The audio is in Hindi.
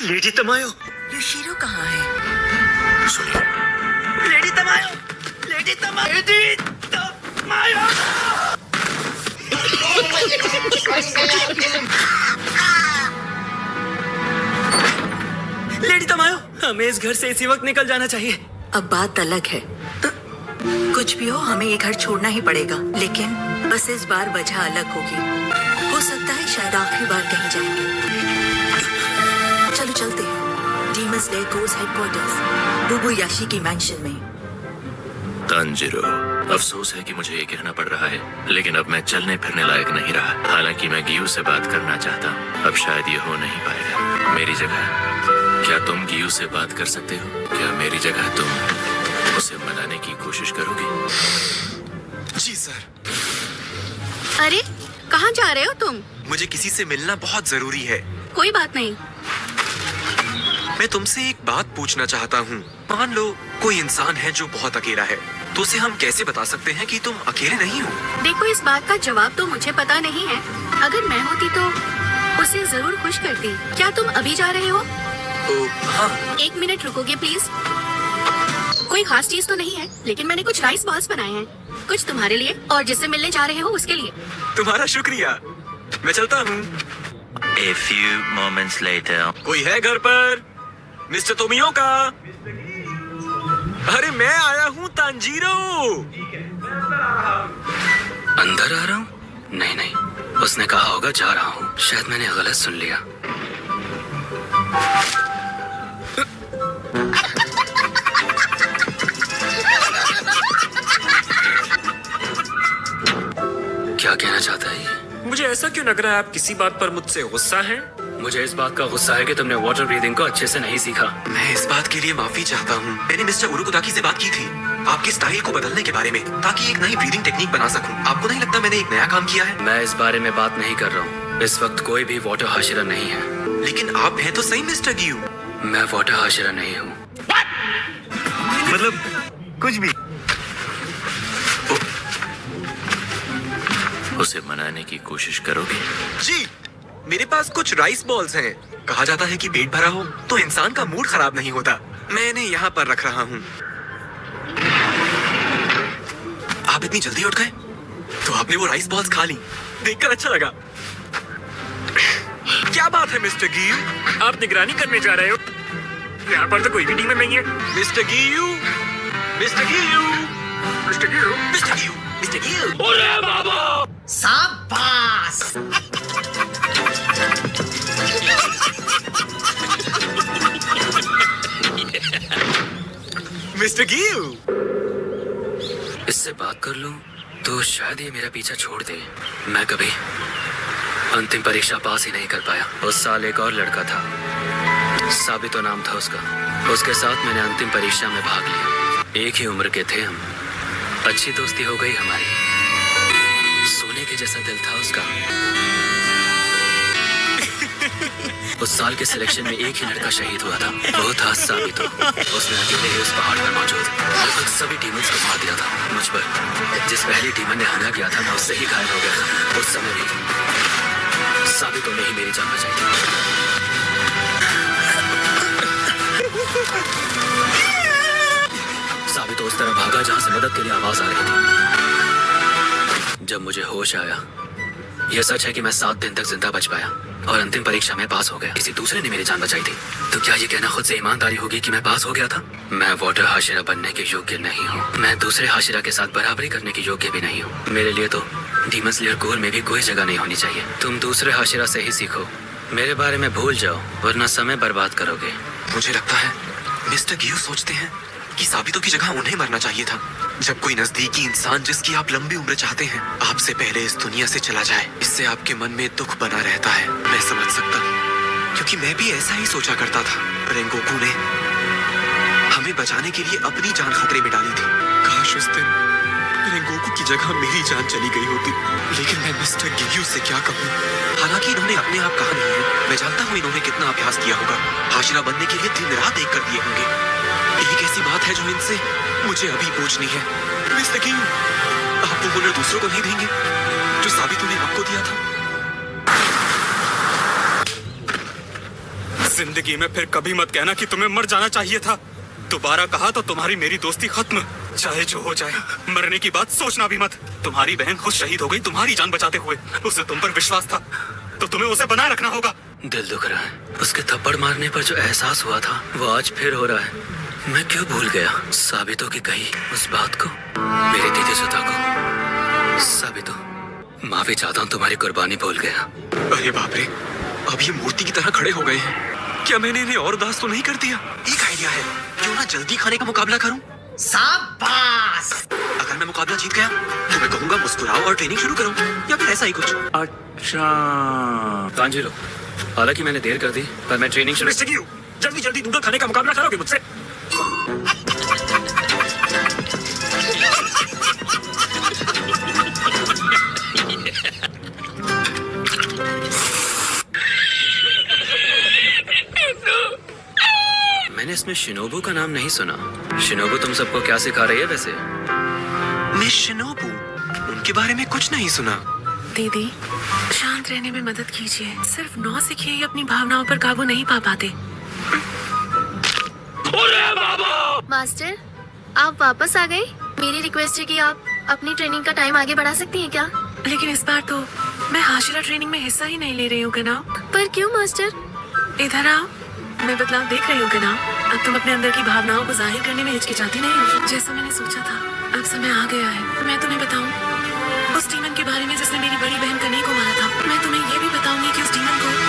लेडी तमायो। योशिरो कहाँ है? सुनिए, लेडी तमायो, लेडी तमायो, लेडी तमायो। लेडी तमायो, हमें इस घर से इसी वक्त निकल जाना चाहिए। अब बात अलग है। कुछ भी हो, हमें ये घर छोड़ना ही पड़ेगा, लेकिन बस इस बार वजह अलग होगी। हो सकता है शायद आखिरी बार कहीं जाएंगे। चलो चलते हैं। डीमन स्लेयर कोर्स हेडक्वार्टर्स बुबुयाशी की मैंशन में। तांजिरो, अफसोस है कि मुझे ये कहना पड़ रहा है, लेकिन अब मैं चलने फिरने लायक नहीं रहा। हालांकि मैं गियू से बात करना चाहता हूँ, अब शायद ये हो नहीं पाएगा। मेरी जगह क्या तुम गियू से बात कर सकते हो? क्या मेरी जगह तुम उसे मनाने की कोशिश करोगे? जी सर। अरे कहाँ जा रहे हो तुम? मुझे किसी से मिलना बहुत जरूरी है। कोई बात नहीं। मैं तुमसे एक बात पूछना चाहता हूँ। मान लो कोई इंसान है जो बहुत अकेला है, तो उसे हम कैसे बता सकते हैं कि तुम अकेले नहीं हो? देखो, इस बात का जवाब तो मुझे पता नहीं है। अगर मैं होती तो उसे जरूर खुश करती। क्या तुम अभी जा रहे हो? हाँ। 1 मिनट रुकोगे प्लीज? कोई खास चीज तो नहीं है, लेकिन मैंने कुछ राइस बॉल्स बनाए हैं, कुछ तुम्हारे लिए और जिससे मिलने जा रहे हो उसके लिए। तुम्हारा शुक्रिया, मैं चलता हूँ। A few moments later. कोई है घर पर? मिस्टर तोमियोका? अरे मैं आया हूँ तांजीरो। अंदर आ रहा हूँ? नहीं नहीं, उसने कहा होगा जा रहा हूँ। शायद मैंने गलत सुन लिया। क्या कहना चाहता है ये? मुझे ऐसा क्यों लग रहा है आप किसी बात पर मुझसे गुस्सा हैं? मुझे इस बात का गुस्सा है कि तुमने वाटर ब्रीदिंग को अच्छे से नहीं सीखा। मैं इस बात के लिए माफी चाहता हूँ। मैंने मिस्टर उरुकुदाकी से बात की थी आपके स्टाइल को बदलने के बारे में, ताकि एक नई ब्रीदिंग टेक्निक बना सकूं। आपको नहीं लगता मैंने एक नया काम किया है? मैं इस बारे में बात नहीं कर रहा हूँ। इस वक्त कोई भी वाटर हाशिरा नहीं है। लेकिन आप हैं तो सही मिस्टर गियू। मैं वाटर हाशिरा नहीं हूँ। मतलब कुछ भी। उसे मनाने की कोशिश करोगे? जी, मेरे पास कुछ राइस बॉल्स हैं। कहा जाता है कि पेट भरा हो तो इंसान का मूड खराब नहीं होता। मैं इन्हें यहाँ पर रख रहा हूँ। आप इतनी जल्दी उठ गए? तो आपने वो राइस बॉल्स खा ली। देखकर अच्छा लगा। क्या बात है मिस्टर गियू, आप निगरानी करने जा रहे हो? यहाँ पर तो कोई भी डीमन नहीं है। Mister Giyu, mister Giyu, mister Giyu, mister Giyu, mister Giyu. ओरे बाबा! शाबाश! मिस्टर गियू, इससे बात कर लूं तो शायद ये मेरा पीछा छोड़ दे। मैं कभी अंतिम परीक्षा पास ही नहीं कर पाया। उस साल एक और लड़का था, साबितो नाम था उसका। उसके साथ मैंने अंतिम परीक्षा में भाग लिया। एक ही उम्र के थे हम। अच्छी दोस्ती हो गई हमारी। सोने के जैसा दिल था उसका। उस साल के सिलेक्शन में एक ही लड़का शहीद हुआ था, वो था साबितो। उसने अकेले ही उस पहाड़ पर मौजूद लगभग सभी टीमों को मार दिया था। मुझ पर जिस पहली टीमन ने हमला किया था, मैं उससे ही घायल हो गया था। उस समय भी साबितो ने ही मेरी जान बचाई थी। साबितो उस तरह भागा जहां से मदद के लिए आवाज आ रही थी। जब मुझे होश आया, यह सच है कि मैं 7 दिन तक जिंदा बच पाया और अंतिम परीक्षा में पास हो गया। किसी दूसरे ने मेरी जान बचाई थी। तो क्या ये कहना खुद से ईमानदारी होगी कि मैं पास हो गया था? मैं वाटर हाशिरा बनने के योग्य नहीं हूँ। मैं दूसरे हाशिरा के साथ बराबरी करने के योग्य भी नहीं हूँ। मेरे लिए तो डीमन स्लेयर कोर में भी कोई जगह नहीं होनी चाहिए। तुम दूसरे हाशिरा से ही सीखो। मेरे बारे में भूल जाओ, वरना समय बर्बाद करोगे। मुझे लगता है मिस्टर गियू सोचते हैं कि साबितो की जगह उन्हें मरना चाहिए था। जब कोई नजदीकी इंसान जिसकी आप लंबी उम्र चाहते हैं आपसे पहले इस दुनिया से चला जाए, इससे आपके मन में दुख बना रहता है। मैं समझ सकता हूँ, क्योंकि मैं भी ऐसा ही सोचा करता था। रेंगोकू ने हमें बचाने के लिए अपनी जान खतरे में डाली थी। काश उस दिन रेंगोकू की जगह मेरी जान चली गई होती। लेकिन मैं मिस्टर गियू से क्या कहूँ? हालांकि इन्होंने अपने आप कहा नहीं है। मैं जानता हूँ इन्होंने कितना अभ्यास किया होगा। हाशिरा बनने के लिए दिन रात एक कर दिए होंगे। एक ऐसी बात है जो इनसे मुझे अभी पूछनी है। मिस्टर गियू, आप वो हुनर दूसरों को नहीं देंगे जो साबितो ने आपको दिया था? जिंदगी में फिर कभी मत कहना कि तुम्हें मर जाना चाहिए था। दोबारा कहा तो तुम्हारी मेरी दोस्ती खत्म। चाहे जो हो जाए, मरने की बात सोचना भी मत। तुम्हारी बहन खुद शहीद हो गई तुम्हारी जान बचाते हुए। उसे तुम पर विश्वास था तो तुम्हें उसे बनाए रखना होगा। दिल दुख रहा है। उसके थप्पड़ मारने पर जो एहसास हुआ था वो आज फिर हो रहा है। मैं क्यों भूल गया साबितों की कही उस बात को, मेरी दीदी सुधा को। साबितों, माफी चाहता हूँ, तुम्हारी कुर्बानी भूल गया। अरे बाप रे, अब ये मूर्ति की तरह खड़े हो गए हैं। क्या मैंने इन्हें और उदास तो नहीं कर दिया? एक आइडिया है, क्यों ना जल्दी खाने का मुकाबला करूं? शाबाश। अगर मैं मुकाबला जीत गया तो मैं कहूंगा मुस्कुराओ और ट्रेनिंग शुरू करो, या फिर ऐसा ही कुछ। अच्छा तांजीरो, हालांकि मैंने देर कर दी पर मैं ट्रेनिंग शुरू। मिस्टर गियो, जल्दी जल्दी नूडल खाने का मुकाबला करोगे मुझसे? मैंने इसमें शिनोबू का नाम नहीं सुना। शिनोबू तुम सबको क्या सिखा रही है वैसे? मिस शिनोबू, उनके बारे में कुछ नहीं सुना। दीदी, शांत रहने में मदद कीजिए। सिर्फ नौसिखिए ही अपनी भावनाओं पर काबू नहीं पा पाते। मास्टर, आप वापस आ गए। मेरी रिक्वेस्ट है कि आप अपनी ट्रेनिंग का टाइम आगे बढ़ा सकती हैं क्या? लेकिन इस बार तो मैं हाशिरा ट्रेनिंग में हिस्सा ही नहीं ले रही हूँ गनाव। पर क्यों मास्टर? इधर आओ, मैं बदलाव देख रही हूँ गनाव। अब तुम अपने अंदर की भावनाओं को जाहिर करने में हिचकिचाती नहीं हो। जैसा मैंने सोचा था, अब समय आ गया है। मैं तुम्हें बताऊं उस डीमन के बारे में जिसने मेरी बड़ी बहन कन्हई को मारा था। मैं तुम्हें ये भी बताऊंगी कि उस डीमन को